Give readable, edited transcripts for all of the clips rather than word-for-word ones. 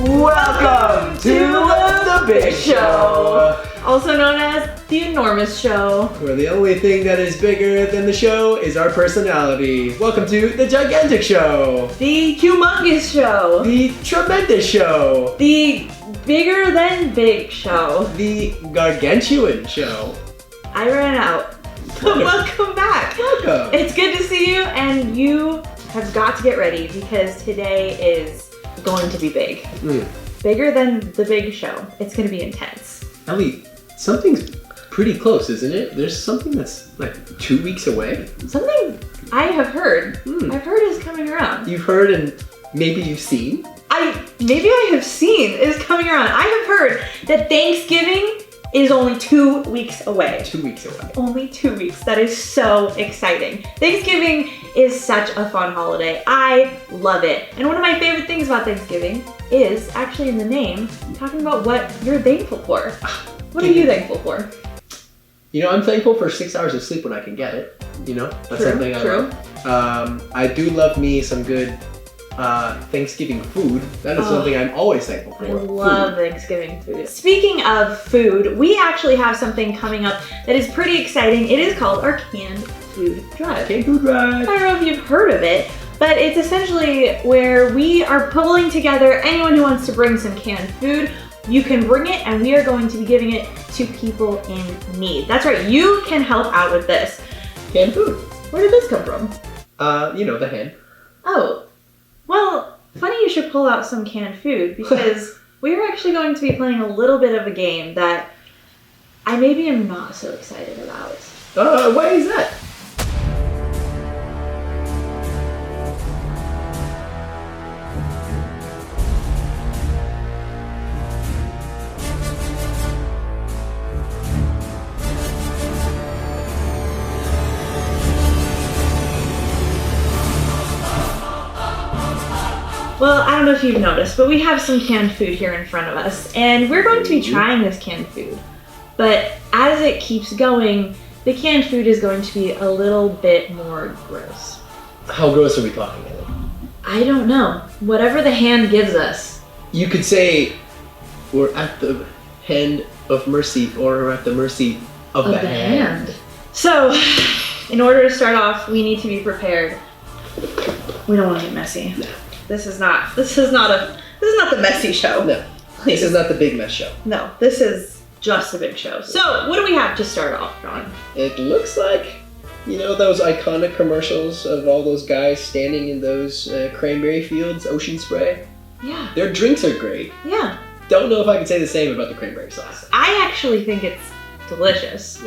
Welcome to the Big Show! Also known as the Enormous Show. Where the only thing that is bigger than the show is our personality. Welcome to the Gigantic Show! The Humongous Show. The Tremendous Show! The Bigger Than Big Show. The Gargantuan Show. I ran out. Welcome back! Welcome! It's good to see you, and you have got to get ready because today is going to be big. Bigger than the Big Show. It's going to be intense. Ellie, something's pretty close, isn't it? There's something that's like 2 weeks away. Something I have heard. I've heard is coming around. You've heard and maybe you've seen? Maybe I have seen is coming around. I have heard that Thanksgiving is only 2 weeks away. 2 weeks away. Only 2 weeks. That is so exciting. Thanksgiving is such a fun holiday. I love it. And one of my favorite things about Thanksgiving is actually in the name, talking about what you're thankful for. What are you thankful for? You know, I'm thankful for 6 hours of sleep when I can get it. You know, that's something I love. I do love me some good Thanksgiving food. That is something I'm always thankful for. I love Thanksgiving food. Speaking of food, we actually have something coming up that is pretty exciting. It is called our Canned Food Drive. Canned Food Drive. I don't know if you've heard of it, but it's essentially where we are pulling together anyone who wants to bring some canned food. You can bring it, and we are going to be giving it to people in need. That's right, you can help out with this. Canned food. Where did this come from? You know, the hen. Oh, well, funny you should pull out some canned food because we're actually going to be playing a little bit of a game that I maybe am not so excited about. Why is that? Well, I don't know if you've noticed, but we have some canned food here in front of us, and we're going to be trying this canned food. But as it keeps going, the canned food is going to be a little bit more gross. How gross are we talking, Ellie? I don't know. Whatever the hand gives us. You could say we're at the hand of mercy, or we're at the mercy of the hand. So, in order to start off, we need to be prepared. We don't want to get messy. No. This is not the messy show. No. Please. This is not the big mess show. No, this is just the big show. So, what do we have to start off, John? It looks like, you know, those iconic commercials of all those guys standing in those cranberry fields, ocean spray? Yeah. Their drinks are great. Yeah. Don't know if I can say the same about the cranberry sauce. I actually think it's delicious.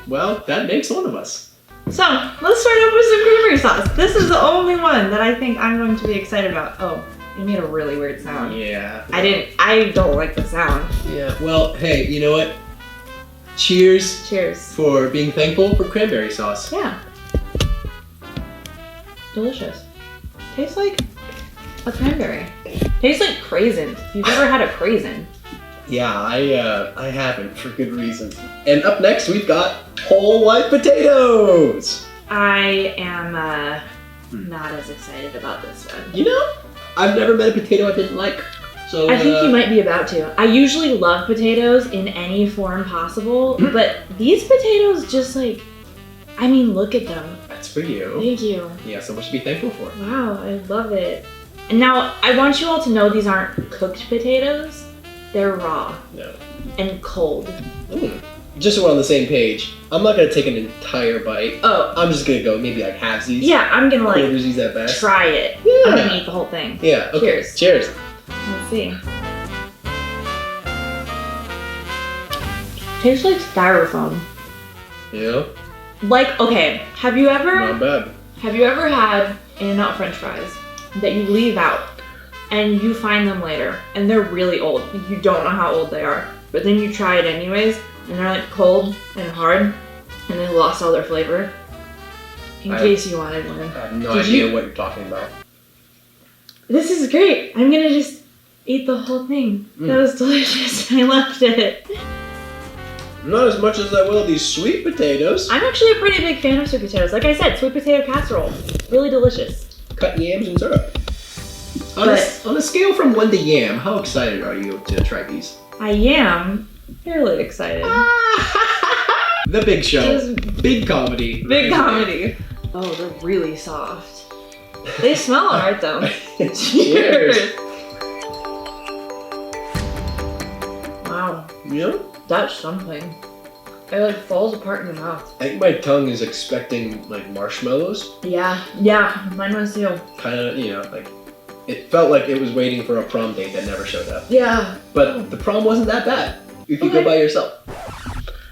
Well, that makes one of us. So, let's start off with some cranberry sauce. This is the only one that I think I'm going to be excited about. Oh, it made a really weird sound. Yeah. I don't like the sound. Yeah. Well, hey, you know what? Cheers. Cheers. For being thankful for cranberry sauce. Yeah. Delicious. Tastes like a cranberry. Tastes like craisins. If you've ever had a craisin. Yeah, I haven't for good reason. And up next, we've got whole white potatoes. I am not as excited about this one. You know, I've never met a potato I didn't like. So I think you might be about to. I usually love potatoes in any form possible, but these potatoes just like, I mean, look at them. That's for you. Thank you. Yeah, so much to be thankful for. Wow, I love it. And now, I want you all to know these aren't cooked potatoes. They're raw. No. And cold. Just so we're on the same page, I'm not gonna take an entire bite. Oh. I'm just gonna go maybe like halvesies. Yeah, I'm gonna like quartersies at best. try it. Yeah. I'm gonna eat the whole thing. Yeah, okay. Cheers. Cheers. Let's see. Tastes like styrofoam. Yeah. Like, okay, have you ever Not bad. had In-N-Out French fries that you leave out and you find them later and they're really old? Like, you don't know how old they are, but then you try it anyways and they're like cold and hard and they lost all their flavor. In case you wanted one. I have no idea what you're talking about. This is great. I'm gonna just eat the whole thing. That was delicious. I loved it. Not as much as I will these sweet potatoes. I'm actually a pretty big fan of sweet potatoes. Like I said, sweet potato casserole. Really delicious. Cut yams and syrup. On a scale from 1 to yam, how excited are you to try these? I am fairly excited. The Big Show. Big comedy. Big comedy. Oh, they're really soft. They smell alright though. Cheers. Wow. Yeah? That's something. It like falls apart in your mouth. I think my tongue is expecting like marshmallows. Yeah, mine was too. Kind of, you know, like it felt like it was waiting for a prom date that never showed up. Yeah. But the prom wasn't that bad. You could go by yourself.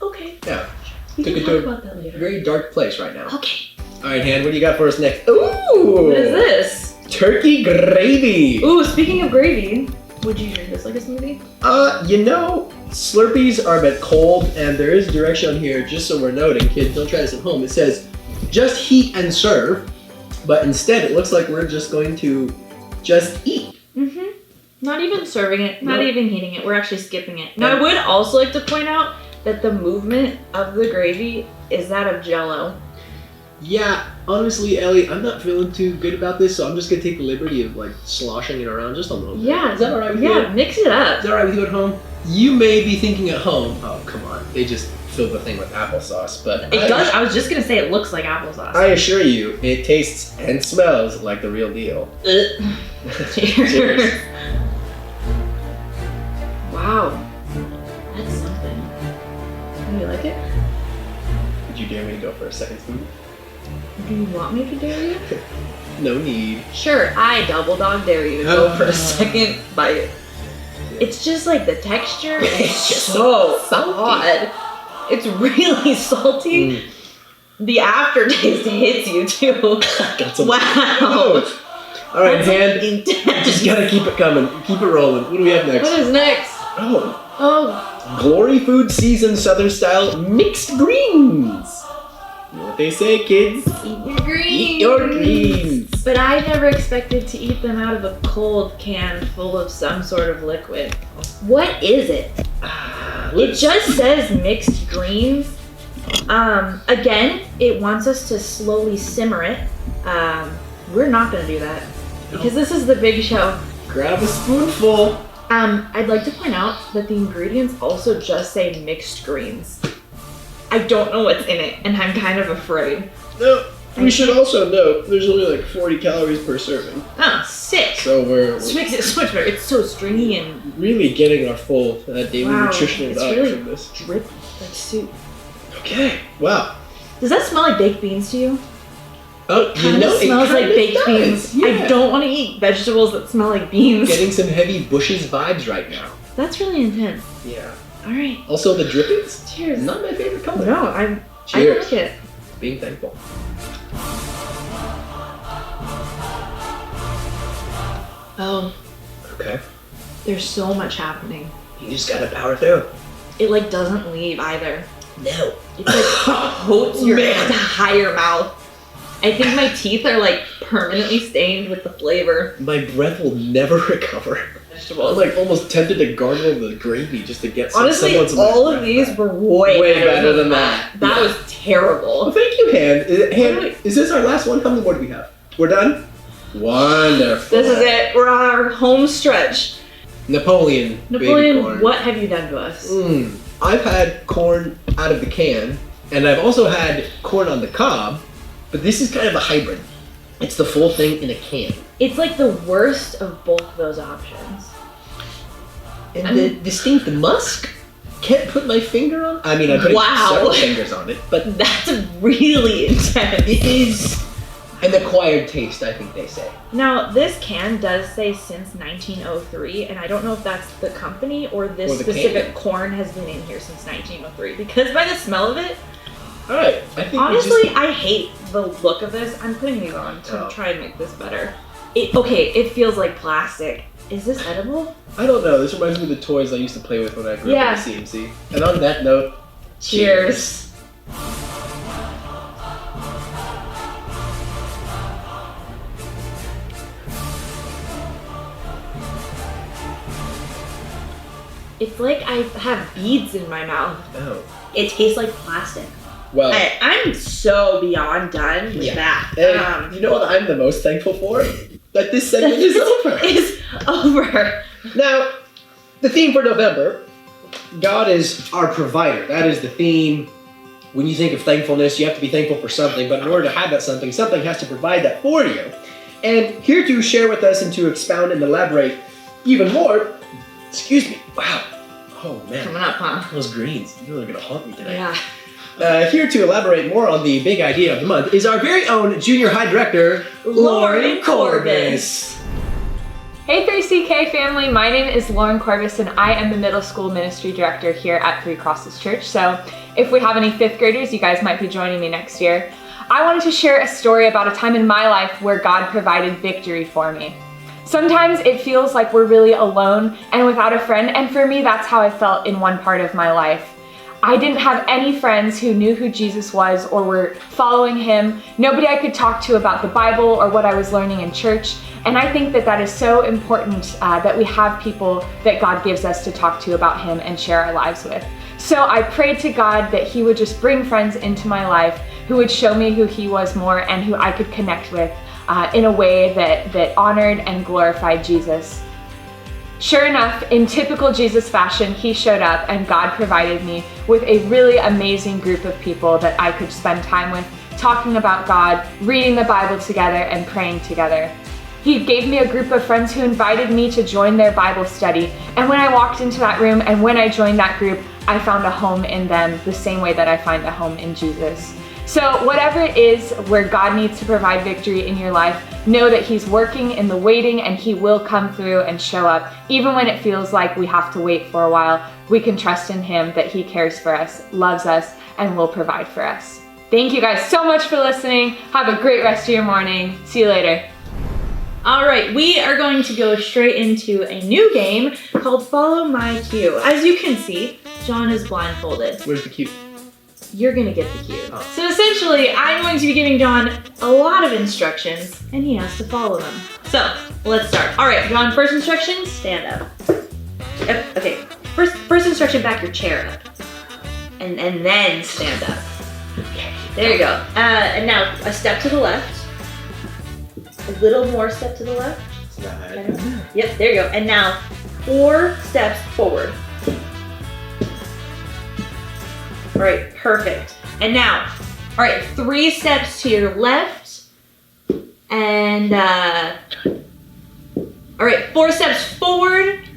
Okay. Yeah. We Took can it talk to about that later. a very dark place right now. Okay. All right, Han, what do you got for us next? Ooh! What is this? Turkey gravy. Ooh, speaking of gravy, would you drink this like a smoothie? You know, Slurpees are a bit cold, and there is direction on here, just so we're noting, kids, don't try this at home. It says, just heat and serve, but instead it looks like we're just going to just eat. Mm-hmm. Not even serving it, not even heating it, we're actually skipping it. Now, I would also like to point out that the movement of the gravy is that of Jell-O. Yeah, honestly, Ellie, I'm not feeling too good about this, so I'm just gonna take the liberty of like sloshing it around just a little bit. Yeah. Is that alright with you? Yeah, mix it up. Is that alright with you at home? You may be thinking at home, oh, come on, they just filled the thing with applesauce, but It does, I was just gonna say it looks like applesauce. I assure you, it tastes and smells like the real deal. Cheers. Wow. That's something. Do you like it? Would you dare me to go for a second spoon? Do you want me to dare you? No need. Sure, I double dog dare you to go for a second bite. It's just like the texture is so odd. It's really salty. The aftertaste hits you too. Got some. Wow. All right, That's hand. intense. Just gotta keep it coming. Keep it rolling. What do we have next? What is next? Oh, Glory Food Seasoned Southern Style Mixed Greens. You know what they say, kids? Eat your greens. Eat your greens. But I never expected to eat them out of a cold can full of some sort of liquid. What is it? It just says mixed greens. Again, it wants us to slowly simmer it. We're not gonna do that because this is the Big Show. Grab a spoonful. I'd like to point out that the ingredients also just say mixed greens. I don't know what's in it, and I'm kind of afraid. No, we should also note there's only like 40 calories per serving. Oh, sick. So we're This makes it so much better. It's so stringy and really getting our full daily nutritional diet really from this. drip like soup. Okay, wow. Does that smell like baked beans to you? Oh, you know, It smells like baked does. beans. Yeah. I don't want to eat vegetables that smell like beans. Getting some heavy bushes vibes right now. That's really intense. Yeah. All right. Also the drippings. Cheers. Not my favorite color. No, I Cheers. like it. Being thankful. Oh, Okay. there's so much happening. You just gotta power through. It like doesn't leave either. No. It's like coats your Man. entire mouth. I think my teeth are like permanently stained with the flavor. My breath will never recover. I'm Vegetables. like almost tempted to gargle the gravy just to get some. Honestly, semblance all my of breath these back. were way better than that. That Yeah. was terrible. Well, thank you, Han. What do Is this our last one? How many more do we have? We're done? Wonderful. This is it. We're on our home stretch. Napoleon. baby Napoleon, corn. what have you done to us? I've had corn out of the can, and I've also had corn on the cob, but this is kind of a hybrid. It's the full thing in a can. It's like the worst of both those options. And the distinct musk, can't put my finger on. I mean, I put several fingers on it, but That's really intense. it is an acquired taste, I think they say. Now, this can does say since 1903, and I don't know if that's the company or this Or the specific can. corn has been in here since 1903. Because by the smell of it, All right, I think honestly, I hate the look of this. I'm putting these on to try and make this better. It feels like plastic. Is this edible? I don't know. This reminds me of the toys I used to play with when I grew up in the CMC. And on that note, Cheers. It's like I have beads in my mouth. Oh. It tastes like plastic. Well, I'm so beyond done with that. And you know what I'm the most thankful for? That this segment is over. It's over. Now, the theme for November, God is our provider. That is the theme. When you think of thankfulness, you have to be thankful for something, but in order to have that something has to provide that for you. And here to share with us and to expound and elaborate even more, excuse me, wow. Oh man. Coming up, huh? Those greens, they're really gonna haunt me today. Yeah. Here to elaborate more on the big idea of the month is our very own junior high director, Lauren Corbis. Hey 3CK family, my name is Lauren Corbis and I am the middle school ministry director here at Three Crosses Church. So if we have any 5th graders, you guys might be joining me next year. I wanted to share a story about a time in my life where God provided victory for me. Sometimes it feels like we're really alone and without a friend, and for me that's how I felt in one part of my life. I didn't have any friends who knew who Jesus was or were following him. Nobody I could talk to about the Bible or what I was learning in church. And I think that is so important that we have people that God gives us to talk to about him and share our lives with. So I prayed to God that he would just bring friends into my life who would show me who he was more and who I could connect with in a way that honored and glorified Jesus. Sure enough, in typical Jesus fashion, he showed up and God provided me with a really amazing group of people that I could spend time with, talking about God, reading the Bible together, and praying together. He gave me a group of friends who invited me to join their Bible study, and when I walked into that room and when I joined that group, I found a home in them the same way that I find a home in Jesus. So whatever it is where God needs to provide victory in your life, know that he's working in the waiting and he will come through and show up. Even when it feels like we have to wait for a while, we can trust in him that he cares for us, loves us, and will provide for us. Thank you guys so much for listening. Have a great rest of your morning. See you later. All right, we are going to go straight into a new game called Follow My Cue. As you can see, John is blindfolded. Where's the cue? You're gonna get the cue. Oh. So essentially, I'm going to be giving John a lot of instructions, and he has to follow them. So, let's start. All right, John, first instruction, stand up. Yep, okay. First instruction, back your chair up. And then stand up. Okay, there you go. And now, a step to the left. A little more step to the left. Okay. Yep, there you go. And now, 4 steps forward. All right, perfect. And now, all right, 3 steps to your left. And, all right, 4 steps forward.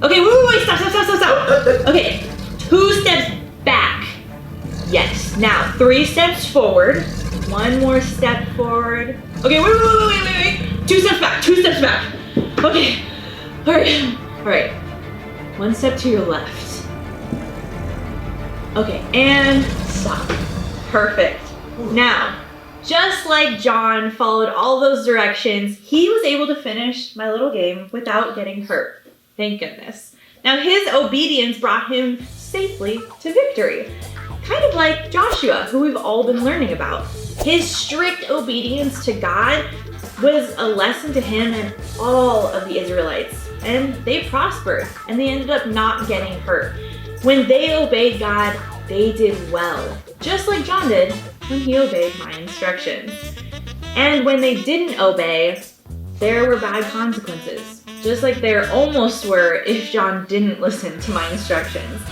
Okay, wait, stop. Okay, 2 steps back. Yes, now 3 steps forward. 1 more step forward. Okay, wait. 2 steps back. Okay, all right. 1 step to your left. Okay, and stop. Perfect. Now, just like John followed all those directions, he was able to finish my little game without getting hurt. Thank goodness. Now, his obedience brought him safely to victory. Kind of like Joshua, who we've all been learning about. His strict obedience to God was a lesson to him and all of the Israelites. And they prospered, and they ended up not getting hurt. When they obeyed God, they did well, just like John did when he obeyed my instructions. And when they didn't obey, there were bad consequences, just like there almost were if John didn't listen to my instructions.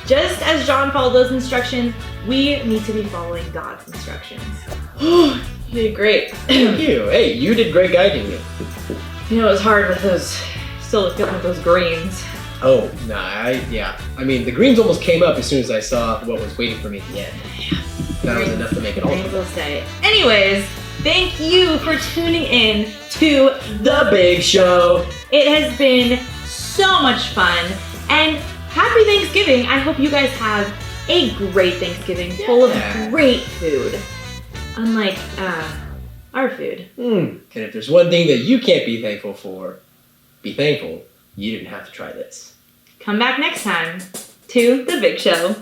Just as John followed those instructions, we need to be following God's instructions. You did great. Thank you. Hey, you did great guiding me. You know, it was hard with those, still feeling with those greens. Oh, nah, I mean, the greens almost came up as soon as I saw what was waiting for me at the end. That was enough to make it all. Greens will stay. Anyways, thank you for tuning in to The Big Show. It has been so much fun, and happy Thanksgiving. I hope you guys have a great Thanksgiving full of great food. Unlike our food. And if there's one thing that you can't be thankful for, be thankful you didn't have to try this. Come back next time to The Big Show.